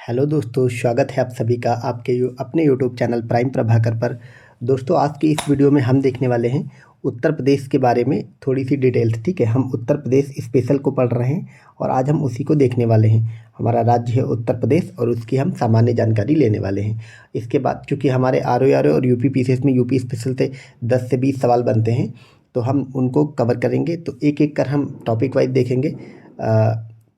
Hello दोस्तों, स्वागत है आप सभी का आपके अपने यूट्यूब चैनल प्राइम प्रभाकर पर। दोस्तों, आज की इस वीडियो में हम देखने वाले हैं उत्तर प्रदेश के बारे में थोड़ी सी डिटेल्स। ठीक है, हम उत्तर प्रदेश स्पेशल को पढ़ रहे हैं और आज हम उसी को देखने वाले हैं। हमारा राज्य है उत्तर प्रदेश और उसकी हम सामान्य जानकारी लेने वाले हैं। इसके बाद चूँकि हमारे आर और यूपी पीसीएस में यूपी स्पेशल से 10 से 20 सवाल बनते हैं, तो हम उनको कवर करेंगे। तो एक एक कर हम टॉपिक वाइज देखेंगे।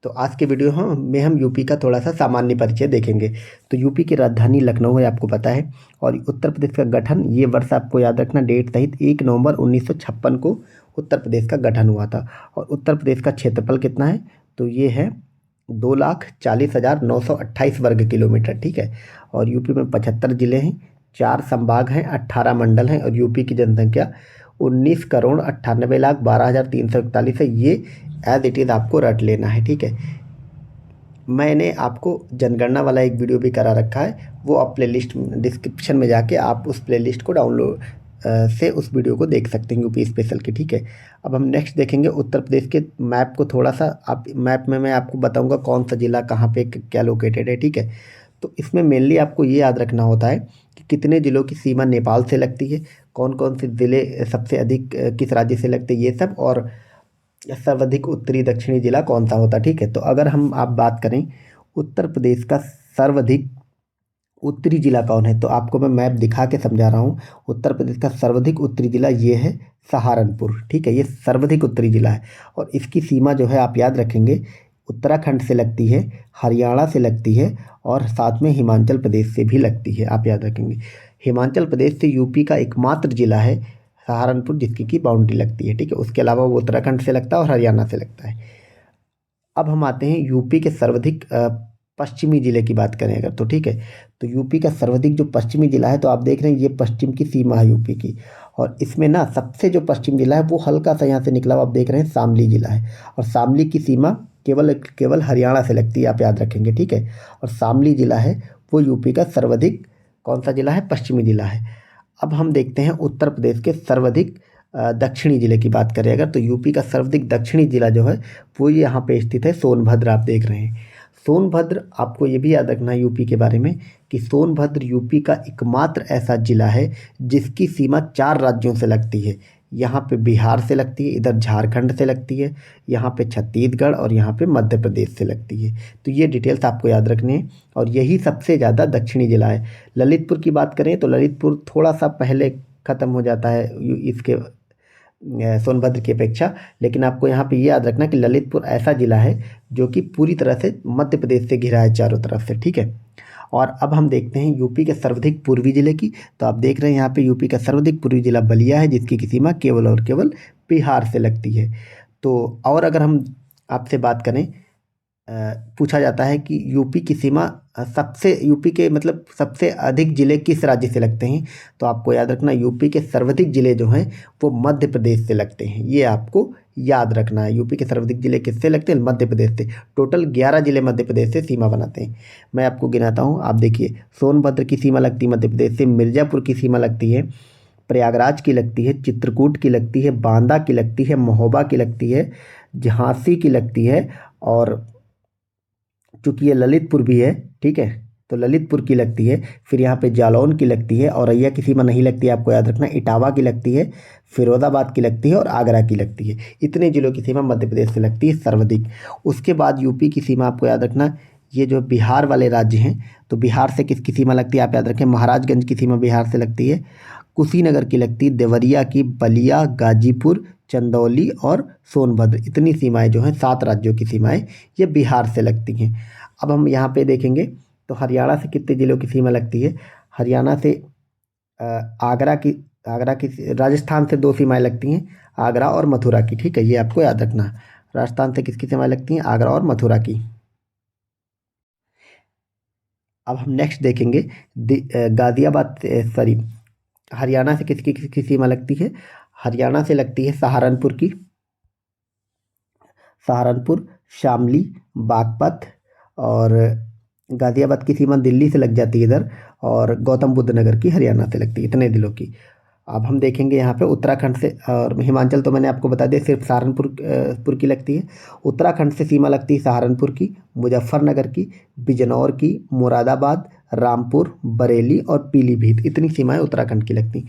तो आज के वीडियो में हम यूपी का थोड़ा सा सामान्य परिचय देखेंगे। तो यूपी की राजधानी लखनऊ है, आपको पता है। और उत्तर प्रदेश का गठन, ये वर्ष आपको याद रखना डेट सहित, 1 नवंबर 1956 को उत्तर प्रदेश का गठन हुआ था। और उत्तर प्रदेश का क्षेत्रफल कितना है, तो ये है 2,40,928 वर्ग किलोमीटर। ठीक है, और यूपी में 75 जिले हैं, 4 संभाग हैं, 18 मंडल हैं और यूपी की जनसंख्या 19,98,12,341 है। ये एज इट इज़ आपको रट लेना है। ठीक है, मैंने आपको जनगणना वाला एक वीडियो भी करा रखा है, वो आप प्लेलिस्ट डिस्क्रिप्शन में जाके आप उस प्लेलिस्ट को डाउनलोड से उस वीडियो को देख सकते हैं, यूपी स्पेशल की। ठीक है, अब हम नेक्स्ट देखेंगे उत्तर प्रदेश के मैप को। थोड़ा सा आप मैप में मैं आपको बताऊंगा कौन सा ज़िला कहाँ पे क्या लोकेटेड है। ठीक है, तो इसमें मेनली आपको ये याद रखना होता है कि कितने ज़िलों की सीमा नेपाल से लगती है, कौन कौन से ज़िले सबसे अधिक किस राज्य से लगते हैं, ये सब, और सर्वाधिक उत्तरी दक्षिणी जिला कौन सा होता है। ठीक है, तो अगर हम आप बात करें उत्तर प्रदेश का सर्वाधिक उत्तरी जिला कौन है, तो आपको मैं मैप दिखा के समझा रहा हूँ। उत्तर प्रदेश का सर्वाधिक उत्तरी जिला ये है सहारनपुर। ठीक है, ये सर्वाधिक उत्तरी जिला है और इसकी सीमा जो है आप याद रखेंगे, उत्तराखंड से लगती है, हरियाणा से लगती है और साथ में हिमाचल प्रदेश से भी लगती है। आप याद रखेंगे, हिमाचल प्रदेश से यूपी का एकमात्र जिला है सहारनपुर जिसकी की बाउंड्री लगती है। ठीक है, उसके अलावा वो उत्तराखंड से लगता है और हरियाणा से लगता है। अब हम आते हैं यूपी के सर्वाधिक पश्चिमी जिले की बात करें अगर, तो ठीक है, तो यूपी का सर्वाधिक जो पश्चिमी जिला है, तो आप देख रहे हैं ये पश्चिम की सीमा है यूपी की। और इसमें ना सबसे जो पश्चिम जिला है वो हल्का सा यहाँ से निकला हुआ आप देख रहे हैं, शामली जिला है। और शामली की सीमा केवल केवल हरियाणा से लगती है, आप याद रखेंगे। ठीक है, और शामली जिला है वो यूपी का सर्वाधिक कौन सा जिला है, पश्चिमी जिला है। अब हम देखते हैं उत्तर प्रदेश के सर्वाधिक दक्षिणी जिले की बात करें अगर, तो यूपी का सर्वाधिक दक्षिणी जिला जो है वो यहाँ पे स्थित है, सोनभद्र। आप देख रहे हैं सोनभद्र। आपको ये भी याद रखना है यूपी के बारे में कि सोनभद्र यूपी का एकमात्र ऐसा जिला है जिसकी सीमा 4 राज्यों से लगती है। यहाँ पे बिहार से लगती है, इधर झारखंड से लगती है, यहाँ पे छत्तीसगढ़ और यहाँ पे मध्य प्रदेश से लगती है। तो ये डिटेल्स आपको याद रखनी है और यही सबसे ज़्यादा दक्षिणी जिला है। ललितपुर की बात करें तो ललितपुर थोड़ा सा पहले ख़त्म हो जाता है इसके सोनभद्र की अपेक्षा, लेकिन आपको यहाँ पे ये याद रखना कि ललितपुर ऐसा ज़िला है जो कि पूरी तरह से मध्य प्रदेश से घिरा है चारों तरफ से। ठीक है, और अब हम देखते हैं यूपी के सर्वाधिक पूर्वी जिले की। तो आप देख रहे हैं यहाँ पे यूपी का सर्वाधिक पूर्वी जिला बलिया है जिसकी की सीमा केवल और केवल बिहार से लगती है। तो और अगर हम आपसे बात करें, पूछा जाता है कि यूपी की सीमा सबसे यूपी के मतलब सबसे अधिक ज़िले किस राज्य से लगते हैं, तो आपको याद रखना यूपी के सर्वाधिक ज़िले जो हैं वो मध्य प्रदेश से लगते हैं। ये आपको याद रखना है, यूपी के सर्वाधिक ज़िले किससे लगते हैं, मध्य प्रदेश से। टोटल 11 ज़िले मध्य प्रदेश से सीमा बनाते हैं। मैं आपको गिनाता हूँ, आप देखिए, सोनभद्र की सीमा लगती है मध्य प्रदेश से, मिर्ज़ापुर की सीमा लगती है, प्रयागराज की लगती है, चित्रकूट की लगती है, बांदा की लगती है, महोबा की लगती है, झांसी की लगती है, और चूँकि ये ललितपुर भी है, ठीक है, तो ललितपुर की लगती है। फिर यहाँ पे जालौन की लगती है, औरैया की सीमा नहीं लगती है, आपको याद रखना, इटावा की लगती है, फिरोजाबाद की लगती है और आगरा की लगती है। इतने जिलों की सीमा मध्य प्रदेश से लगती है सर्वाधिक। उसके बाद यूपी की सीमा आपको याद रखना, ये जो बिहार वाले राज्य हैं, तो बिहार से किसकी सीमा लगती है, आप याद रखें, महाराजगंज की सीमा बिहार से लगती है, कुशीनगर की लगती है, देवरिया की, बलिया, गाजीपुर, चंदौली और सोनभद्र। इतनी सीमाएं जो हैं 7 राज्यों की सीमाएं ये बिहार से लगती हैं। अब हम यहाँ पे देखेंगे तो हरियाणा से कितने ज़िलों की सीमा लगती है। हरियाणा से अ, आगरा की राजस्थान से 2 सीमाएं लगती हैं, आगरा और मथुरा की। ठीक है, ये आपको याद रखना। राजस्थान से किसकी सीमाएं लगती हैं, आगरा और मथुरा की। अब हम नेक्स्ट देखेंगे गाजियाबाद, सॉरी, हरियाणा से किसकी किसकी सीमा लगती है। हरियाणा से लगती है सहारनपुर की, सहारनपुर, शामली, बागपत, और गाज़ियाबाद की सीमा दिल्ली से लग जाती है इधर, और गौतम बुद्ध नगर की हरियाणा से लगती है, इतने जिलों की। अब हम देखेंगे यहाँ पे उत्तराखंड से, और हिमाचल तो मैंने आपको बता दिया सिर्फ सहारनपुर पुर की लगती है। उत्तराखंड से सीमा लगती है सहारनपुर की, मुजफ्फरनगर की, बिजनौर की, मुरादाबाद, रामपुर, बरेली और पीलीभीत, इतनी सीमाएं उत्तराखंड की लगती।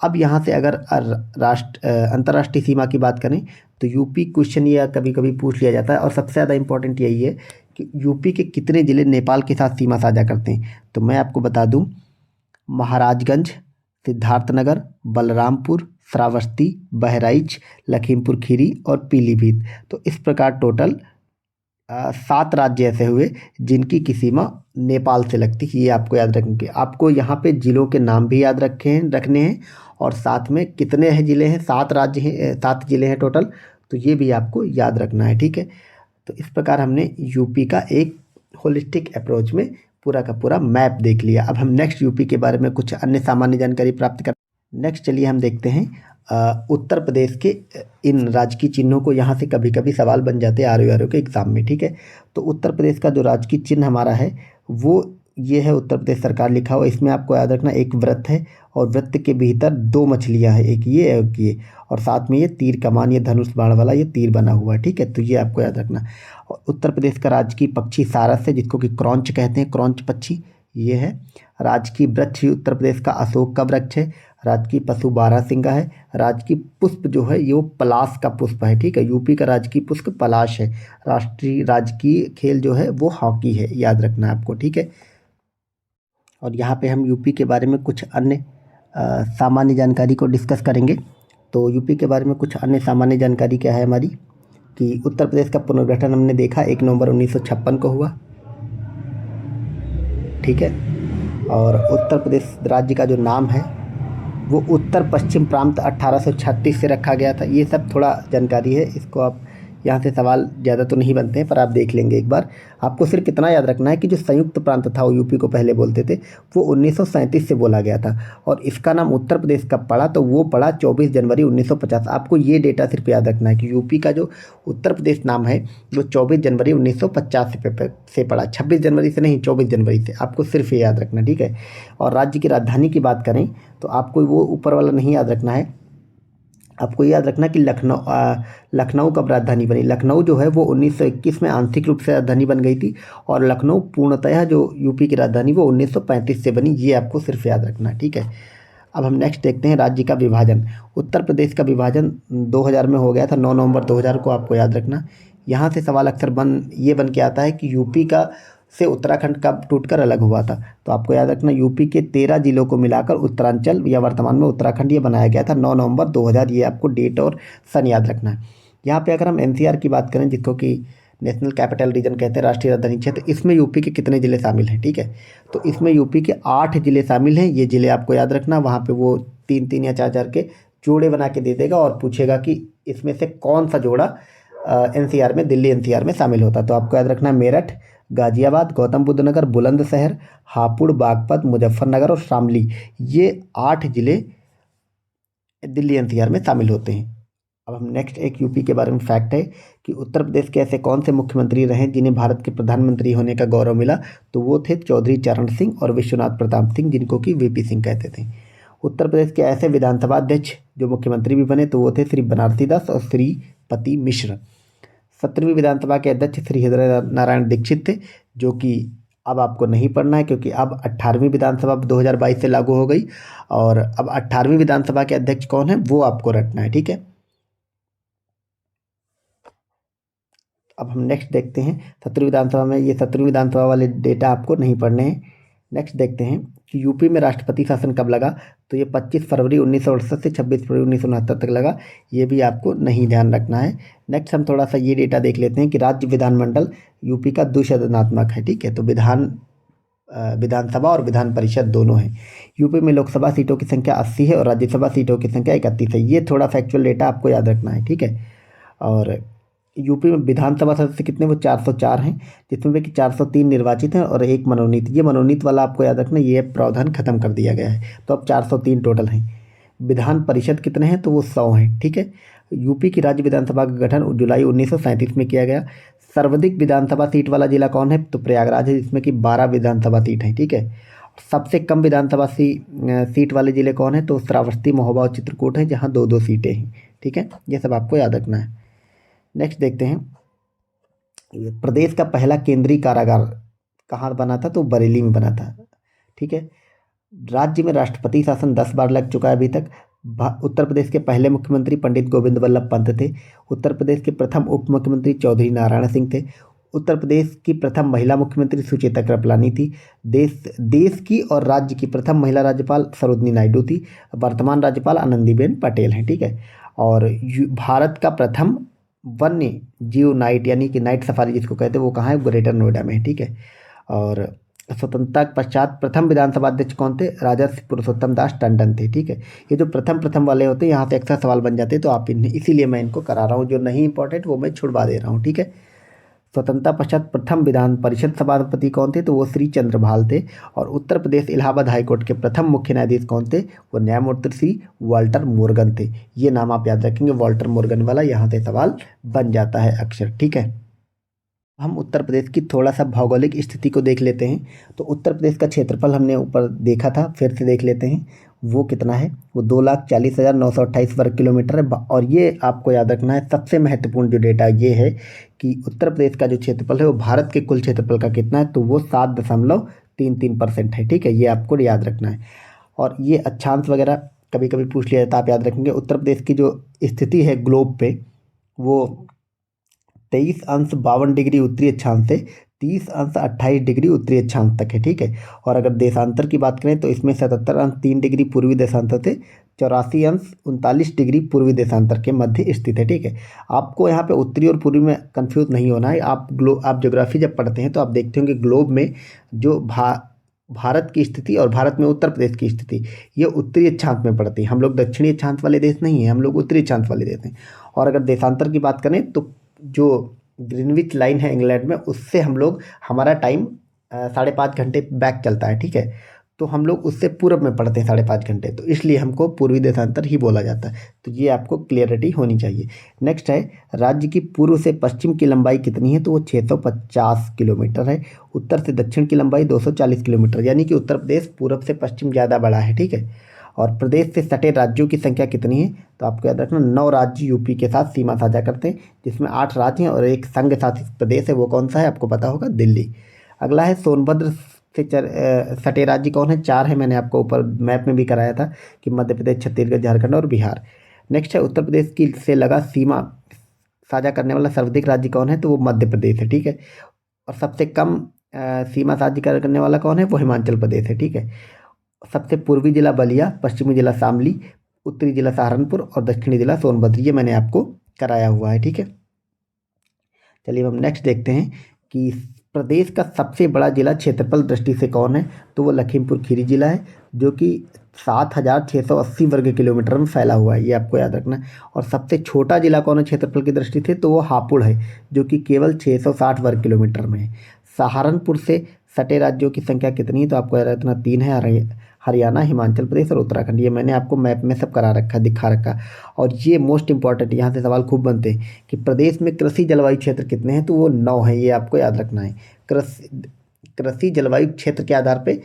अब यहाँ से अगर अंतर्राष्ट्रीय सीमा की बात करें तो यूपी क्वेश्चन या कभी कभी पूछ लिया जाता है, और सबसे ज़्यादा इंपॉर्टेंट यही है कि यूपी के कितने ज़िले नेपाल के साथ सीमा साझा करते हैं। तो मैं आपको बता दूं, महाराजगंज, सिद्धार्थनगर, बलरामपुर, श्रावस्ती, बहराइच, लखीमपुर खीरी और पीलीभीत। तो इस प्रकार टोटल 7 राज्य ऐसे हुए जिनकी की सीमा नेपाल से लगती है। ये आपको याद रखेंगे, आपको यहाँ पे जिलों के नाम भी याद रखने हैं, और साथ में कितने हैं ज़िले हैं, 7 राज्य हैं, 7 ज़िले हैं टोटल, तो ये भी आपको याद रखना है, ठीक है। तो इस प्रकार हमने यूपी का एक होलिस्टिक अप्रोच में पूरा का पूरा मैप देख लिया। अब हम नेक्स्ट यूपी के बारे में कुछ अन्य सामान्य जानकारी प्राप्त कर। नेक्स्ट चलिए हम देखते हैं उत्तर प्रदेश के इन राजकीय चिन्हों को। यहाँ से कभी कभी सवाल बन जाते हैं आर के एग्ज़ाम में, ठीक है। तो उत्तर प्रदेश का जो राजकीय चिन्ह हमारा है वो ये है, उत्तर प्रदेश सरकार लिखा हुआ। इसमें आपको याद रखना एक वृत्त है, और वृत्त के भीतर 2 मछलियाँ हैं, एक ये एक ये, और साथ में ये तीर कमान, ये धनुष बाण वाला ये तीर बना हुआ है, ठीक है। तो ये आपको याद रखना। और उत्तर प्रदेश का राजकीय पक्षी सारस है, जिसको कि क्रॉंच कहते हैं, क्रॉंच पक्षी ये है। राजकीय वृक्ष उत्तर प्रदेश का अशोक का वृक्ष है। राजकीय पशु बारहसिंगा है। राजकीय पुष्प जो है ये वो पलाश का पुष्प है, ठीक है। यूपी का राजकीय पुष्प पलाश है। राष्ट्रीय राजकीय खेल जो है वो हॉकी है, याद रखना है आपको, ठीक है। और यहाँ पे हम यूपी के बारे में कुछ अन्य सामान्य जानकारी को डिस्कस करेंगे। तो यूपी के बारे में कुछ अन्य सामान्य जानकारी क्या है हमारी, कि उत्तर प्रदेश का पुनर्गठन हमने देखा 1 नवंबर 1956 को हुआ, ठीक है। और उत्तर प्रदेश राज्य का जो नाम है वो उत्तर पश्चिम प्रांत 1836 से रखा गया था। ये सब थोड़ा जानकारी है, इसको आप यहाँ से सवाल ज़्यादा तो नहीं बनते हैं, पर आप देख लेंगे एक बार। आपको सिर्फ इतना याद रखना है कि जो संयुक्त प्रांत था वो यूपी को पहले बोलते थे, वो 1937 से बोला गया था, और इसका नाम उत्तर प्रदेश कब पड़ा, तो वो पड़ा 24 जनवरी 1950। आपको ये डेटा सिर्फ याद रखना है कि यूपी का जो उत्तर प्रदेश नाम है वो 24 जनवरी 1950 से पड़ा, 26 जनवरी से नहीं, 24 जनवरी से। आपको सिर्फ ये याद रखना, ठीक है। और राज्य की राजधानी की बात करें तो आपको वो ऊपर वाला नहीं याद रखना है, आपको याद रखना कि लखनऊ कब राजधानी बनी। लखनऊ जो है वो 1921 में आंशिक रूप से राजधानी बन गई थी, और लखनऊ पूर्णतः जो यूपी की राजधानी वो 1935 से बनी। ये आपको सिर्फ याद रखना, ठीक है। अब हम नेक्स्ट देखते हैं राज्य का विभाजन। उत्तर प्रदेश का विभाजन 2000 में हो गया था, 9 नवंबर 2000 को, आपको याद रखना। यहाँ से सवाल अक्सर बन के आता है कि यूपी का से उत्तराखंड कब टूटकर अलग हुआ था। तो आपको याद रखना यूपी के 13 जिलों को मिलाकर उत्तरांचल या वर्तमान में उत्तराखंड ये बनाया गया था 9 नवंबर 2000। ये आपको डेट और सन याद रखना है। यहाँ पे अगर हम एनसीआर की बात करें, जिसको कि नेशनल कैपिटल रीजन कहते हैं, राष्ट्रीय राजधानी क्षेत्र, इसमें यूपी के कितने ज़िले शामिल हैं, ठीक है। तो इसमें यूपी के 8 ज़िले शामिल हैं। ये ज़िले आपको याद रखना, वहाँ पर वो 3-3 या 4-4 के जोड़े बना के दे देगा, और पूछेगा कि इसमें से कौन सा जोड़ा एनसीआर में, दिल्ली एनसीआर में शामिल होता। तो आपको याद रखना मेरठ, गाजियाबाद, गौतम बुद्ध नगर, बुलंदशहर, हापुड़, बागपत, मुजफ्फरनगर और शामली, ये 8 ज़िले दिल्ली एनसीआर में शामिल होते हैं। अब हम नेक्स्ट एक यूपी के बारे में फैक्ट है कि उत्तर प्रदेश के ऐसे कौन से मुख्यमंत्री रहे जिन्हें भारत के प्रधानमंत्री होने का गौरव मिला। तो वो थे चौधरी चरण सिंह और विश्वनाथ प्रताप सिंह, जिनको कि वीपी सिंह कहते थे। उत्तर प्रदेश के ऐसे विधानसभा अध्यक्ष जो मुख्यमंत्री भी बने, तो वो थे श्री बनारसी दास और श्रीपति मिश्र। 17वीं विधानसभा के अध्यक्ष श्री हृदय नारायण दीक्षित थे, जो कि अब आपको नहीं पढ़ना है, क्योंकि अब 18वीं विधानसभा 2022 से लागू हो गई, और अब 18वीं विधानसभा के अध्यक्ष कौन है वो आपको रटना है, ठीक है। अब हम नेक्स्ट देखते हैं 17वीं विधानसभा में, ये 17वीं विधानसभा वाले डेटा आपको नहीं पढ़ने हैं। नेक्स्ट देखते हैं कि यूपी में राष्ट्रपति शासन कब लगा। तो ये 25 फरवरी 1968 से 26 फरवरी 1969 तक लगा। ये भी आपको नहीं ध्यान रखना है। नेक्स्ट हम थोड़ा सा ये डेटा देख लेते हैं कि राज्य विधानमंडल यूपी का द्विसदनात्मक है, ठीक है। तो विधानसभा और विधान परिषद दोनों हैं। यूपी में लोकसभा सीटों की संख्या 80 है और राज्यसभा सीटों की संख्या 31 है। ये थोड़ा फैक्चुअल डेटा आपको याद रखना है, ठीक है। और यूपी में विधानसभा सदस्य कितने, वो 404 हैं, जिसमें कि 403 निर्वाचित हैं और 1 मनोनीत। ये मनोनीत वाला आपको याद रखना, ये प्रावधान खत्म कर दिया गया है, तो अब 403 टोटल हैं। विधान परिषद कितने हैं, तो वो 100 हैं, ठीक है। यूपी की राज्य विधानसभा का गठन जुलाई 1937 में किया गया। सर्वाधिक विधानसभा सीट वाला जिला कौन है, तो प्रयागराज है, जिसमें कि 12 विधानसभा सीट हैं, ठीक है। सबसे कम विधानसभा सीट वाले ज़िले कौन है? तो श्रावस्ती, महोबा और चित्रकूट हैं, जहाँ 2-2 सीटें हैं। ठीक है, ये सब आपको याद रखना है। नेक्स्ट देखते हैं, प्रदेश का पहला केंद्रीय कारागार कहाँ बना था? तो बरेली में बना था। ठीक है, राज्य में राष्ट्रपति शासन 10 बार लग चुका है अभी तक। उत्तर प्रदेश के पहले मुख्यमंत्री पंडित गोविंद वल्लभ पंत थे। उत्तर प्रदेश के प्रथम उप मुख्यमंत्री चौधरी नारायण सिंह थे। उत्तर प्रदेश की प्रथम महिला मुख्यमंत्री सुचेता कृपलानी थी। देश की और राज्य की प्रथम महिला राज्यपाल सरोजनी नायडू थी। वर्तमान राज्यपाल आनंदीबेन पटेल हैं। ठीक है, और भारत का प्रथम वन्य जीव नाइट यानी कि नाइट सफारी जिसको कहते हैं वो कहाँ है? ग्रेटर नोएडा में है। ठीक है, और स्वतंत्रता के पश्चात प्रथम विधानसभा अध्यक्ष कौन थे? राजा पुरुषोत्तम दास टंडन थे। ठीक है, ये जो प्रथम प्रथम वाले होते हैं यहाँ से अक्सर सवाल बन जाते हैं, तो आप इन्हें इसीलिए मैं इनको करा रहा हूँ, जो नहीं इंपॉर्टेंट वो मैं छुड़वा दे रहा हूँ। ठीक है, स्वतंत्रता पश्चात प्रथम विधान परिषद सभापति कौन थे? तो वो श्री चंद्रभाल थे। और उत्तर प्रदेश इलाहाबाद हाईकोर्ट के प्रथम मुख्य न्यायाधीश कौन थे? वो न्यायमूर्ति श्री वाल्टर मोर्गन थे। ये नाम आप याद रखेंगे, वाल्टर मोर्गन वाला, यहाँ से सवाल बन जाता है अक्सर। ठीक है, हम उत्तर प्रदेश की थोड़ा सा भौगोलिक स्थिति को देख लेते हैं। तो उत्तर प्रदेश का क्षेत्रफल हमने ऊपर देखा था, फिर से देख लेते हैं वो कितना है। वो 2,40,928 वर्ग किलोमीटर है। और ये आपको याद रखना है, सबसे महत्वपूर्ण जो डेटा ये है कि उत्तर प्रदेश का जो क्षेत्रफल है वो भारत के कुल क्षेत्रफल का कितना है? तो वो 7.33% है। ठीक है, ये आपको याद रखना है। और ये अक्षांश वगैरह कभी कभी पूछ लिया जाता है, आप याद रखेंगे। उत्तर प्रदेश की जो स्थिति है ग्लोब पे, वो 23.52 उत्तरी अक्षांश से 30.28 उत्तरी अक्षांश तक है। ठीक है, और अगर देशांतर की बात करें तो इसमें 77.3 पूर्वी देशांतर से 84.39 पूर्वी देशांतर के मध्य स्थित है। ठीक है, आपको यहाँ पे उत्तरी और पूर्वी में कंफ्यूज नहीं होना है। आप ज्योग्राफी जब पढ़ते हैं तो आप देखते होंगे ग्लोब में जो भारत की स्थिति और भारत में उत्तर प्रदेश की स्थिति ये उत्तरी अक्षांश में पड़ती है। हम लोग दक्षिणी अक्षांश वाले देश नहीं हैं, हम लोग उत्तरी अक्षांश वाले देश हैं। और अगर देशांतर की बात करें तो जो ग्रीनविच लाइन है इंग्लैंड में, उससे हम लोग, हमारा टाइम 5.5 घंटे बैक चलता है। ठीक है, तो हम लोग उससे पूर्व में पढ़ते हैं 5.5 घंटे, तो इसलिए हमको पूर्वी देशांतर ही बोला जाता है। तो ये आपको क्लियरिटी होनी चाहिए। नेक्स्ट है, राज्य की पूर्व से पश्चिम की लंबाई कितनी है? तो वो 650 किलोमीटर है। उत्तर से दक्षिण की लंबाई 240 किलोमीटर, यानी कि उत्तर प्रदेश पूर्व से पश्चिम ज़्यादा बड़ा है। ठीक है, और प्रदेश से सटे राज्यों की संख्या कितनी है? तो आपको याद रखना 9 राज्य यूपी के साथ सीमा साझा करते हैं, जिसमें 8 राज्य हैं और एक संघ शासित प्रदेश है। वो कौन सा है? आपको पता होगा, दिल्ली। अगला है, सोनभद्र से सटे राज्य कौन है? 4 है, मैंने आपको ऊपर मैप में भी कराया था कि मध्य प्रदेश, छत्तीसगढ़, झारखंड और बिहार। नेक्स्ट है, उत्तर प्रदेश की से लगा सीमा साझा करने वाला सर्वाधिक राज्य कौन है? तो वो मध्य प्रदेश है। ठीक है, और सबसे कम सीमा साझा करने वाला कौन है? वो हिमाचल प्रदेश है। ठीक है, सबसे पूर्वी जिला बलिया, पश्चिमी जिला शामली, उत्तरी जिला सहारनपुर और दक्षिणी जिला सोनभद्र, ये मैंने आपको कराया हुआ है। ठीक है, चलिए हम नेक्स्ट देखते हैं कि प्रदेश का सबसे बड़ा जिला क्षेत्रफल दृष्टि से कौन है? तो वो लखीमपुर खीरी जिला है, जो कि 7,680 वर्ग किलोमीटर में फैला हुआ है। ये आपको याद रखना है। और सबसे छोटा जिला कौन है क्षेत्रफल की दृष्टि से? तो वो हापुड़ है, जो कि केवल 660 वर्ग किलोमीटर में है। सहारनपुर से सटे राज्यों की संख्या कितनी है? तो आपको याद रखना 3 है, हरियाणा, हिमाचल प्रदेश और उत्तराखंड। ये मैंने आपको मैप में सब करा रखा, दिखा रखा। और ये मोस्ट इंपॉर्टेंट, यहाँ से सवाल खूब बनते हैं कि प्रदेश में कृषि जलवायु क्षेत्र कितने हैं? तो वो 9 है, ये आपको याद रखना है। कृषि जलवायु क्षेत्र के आधार पे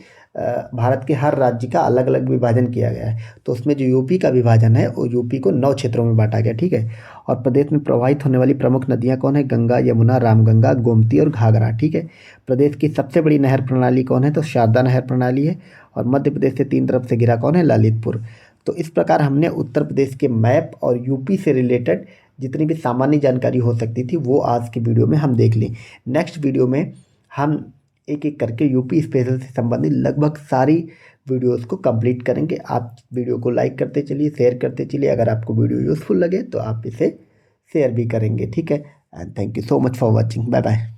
भारत के हर राज्य का अलग अलग विभाजन किया गया है। तो उसमें जो यूपी का विभाजन है वो यूपी को 9 क्षेत्रों में बांटा गया। ठीक है, और प्रदेश में प्रवाहित होने वाली प्रमुख नदियां कौन है? गंगा, यमुना, रामगंगा, गोमती और घाघरा। ठीक है, प्रदेश की सबसे बड़ी नहर प्रणाली कौन है? तो शारदा नहर प्रणाली है। और मध्य प्रदेश से 3 तरफ से घिरा कौन है? ललितपुर। तो इस प्रकार हमने उत्तर प्रदेश के मैप और यूपी से रिलेटेड जितनी भी सामान्य जानकारी हो सकती थी वो आज की वीडियो में हम देख ली। नेक्स्ट वीडियो में हम एक एक करके यूपी स्पेशल से संबंधित लगभग सारी वीडियोस को कंप्लीट करेंगे। आप वीडियो को लाइक करते चलिए, शेयर करते चलिए। अगर आपको वीडियो यूज़फुल लगे तो आप इसे शेयर भी करेंगे। ठीक है, and thank you so much for watching. Bye bye.